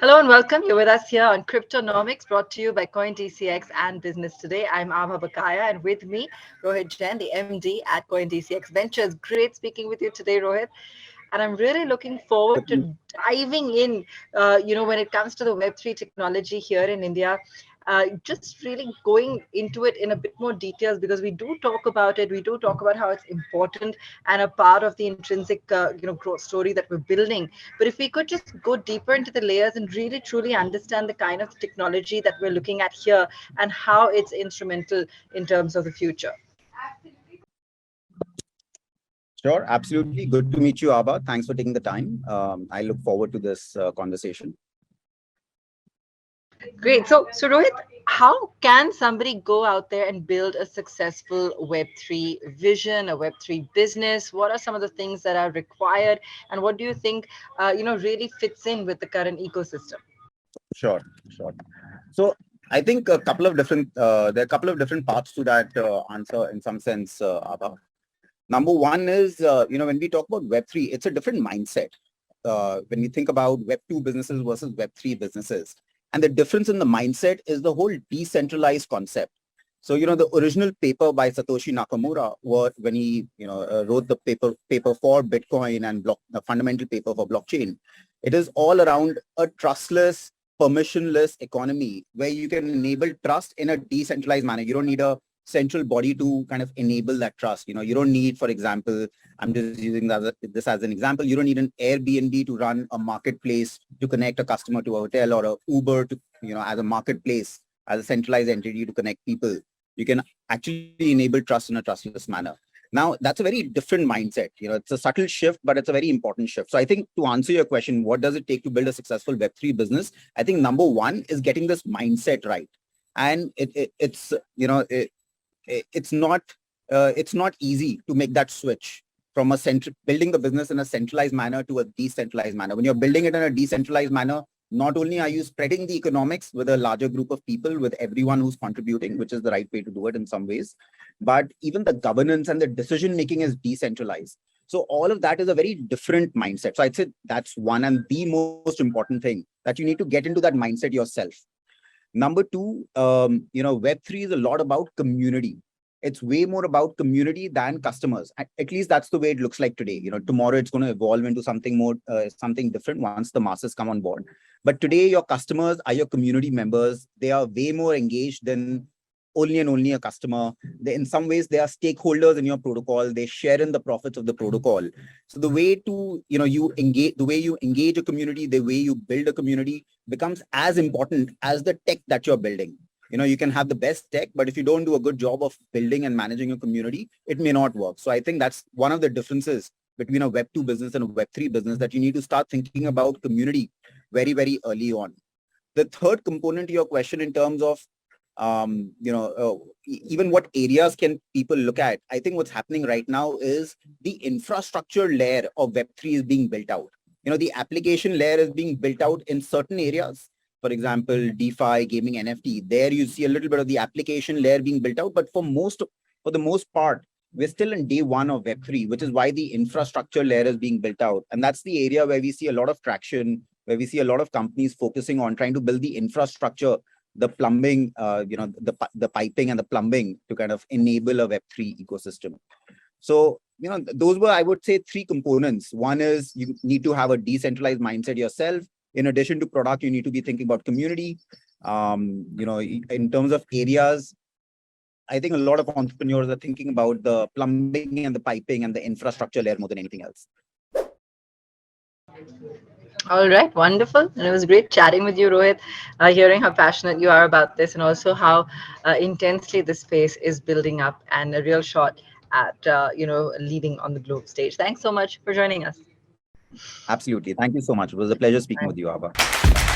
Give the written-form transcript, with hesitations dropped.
Hello and welcome. You're with us here on Cryptonomics, brought to you by CoinDCX and Business Today. I'm Aabha Bakaya, and with me, Rohit Jain, the MD at CoinDCX Ventures. Great speaking with you today, Rohit. And I'm really looking forward Good to to diving in, when it comes to the Web3 technology here in India. Just really going into it in a bit more details because we do talk about it. We do talk about how it's important and a part of the intrinsic, growth story that we're building. But if we could just go deeper into the layers and really truly understand the kind of technology that we're looking at here and how it's instrumental in terms of the future. Sure, absolutely. Good to meet you, Abha. Thanks for taking the time. I look forward to this conversation. Great. So Rohit, how can somebody go out there and build a successful Web3 vision, a Web3 business? What are some of the things that are required, and what do you think, really fits in with the current ecosystem? Sure, sure. So I think there are a couple of different parts to that answer in some sense, Abha. Number one is, when we talk about Web3, it's a different mindset. When we think about Web2 businesses versus Web3 businesses. And the difference in the mindset is the whole decentralized concept. So, the original paper by Satoshi Nakamoto, when he, wrote the paper for Bitcoin and the fundamental paper for blockchain, it is all around a trustless, permissionless economy where you can enable trust in a decentralized manner. You don't need a central body to kind of enable that trust. You don't need, for example, I'm just using this as an example, you don't need an Airbnb to run a marketplace to connect a customer to a hotel, or a Uber to, as a marketplace, as a centralized entity to connect people. You can actually enable trust in a trustless manner. Now, that's a very different mindset. It's a subtle shift, but it's a very important shift. So I think to answer your question, what does it take to build a successful Web3 business? I think number one is getting this mindset right. And it's not easy to make that switch from building the business in a centralized manner to a decentralized manner. When you're building it in a decentralized manner, not only are you spreading the economics with a larger group of people, with everyone who's contributing, which is the right way to do it in some ways, but even the governance and the decision making is decentralized. So all of that is a very different mindset. So I'd say that's one and the most important thing, that you need to get into that mindset yourself. Number two, Web3 is a lot about community. It's way more about community than customers. At least that's the way it looks like today. Tomorrow it's going to evolve into something more, something different once the masses come on board. But today your customers are your community members. They are way more engaged than only and only a customer. In some ways, they are stakeholders in your protocol. They share in the profits of the protocol. So the way to, you engage a community, the way you build a community becomes as important as the tech that you're building. You can have the best tech, but if you don't do a good job of building and managing a community, it may not work. So I think that's one of the differences between a Web2 business and a Web3 business, that you need to start thinking about community very, very early on. The third component to your question in terms of, even what areas can people look at, I think what's happening right now is the infrastructure layer of Web3 is being built out. The application layer is being built out in certain areas. For example, DeFi, gaming, NFT, there you see a little bit of the application layer being built out. But for the most part, we're still in day one of Web3, which is why the infrastructure layer is being built out. And that's the area where we see a lot of traction, where we see a lot of companies focusing on trying to build the infrastructure, the plumbing, the piping and the plumbing to kind of enable a Web3 ecosystem. So, those were, I would say, three components. One is you need to have a decentralized mindset yourself. In addition to product, you need to be thinking about community. In terms of areas, I think a lot of entrepreneurs are thinking about the plumbing and the piping and the infrastructure layer more than anything else. All right, wonderful. And it was great chatting with you, Rohit, hearing how passionate you are about this and also how intensely this space is building up and a real shot at, leading on the globe stage. Thanks so much for joining us. Absolutely. Thank you so much. It was a pleasure speaking with you, Abha.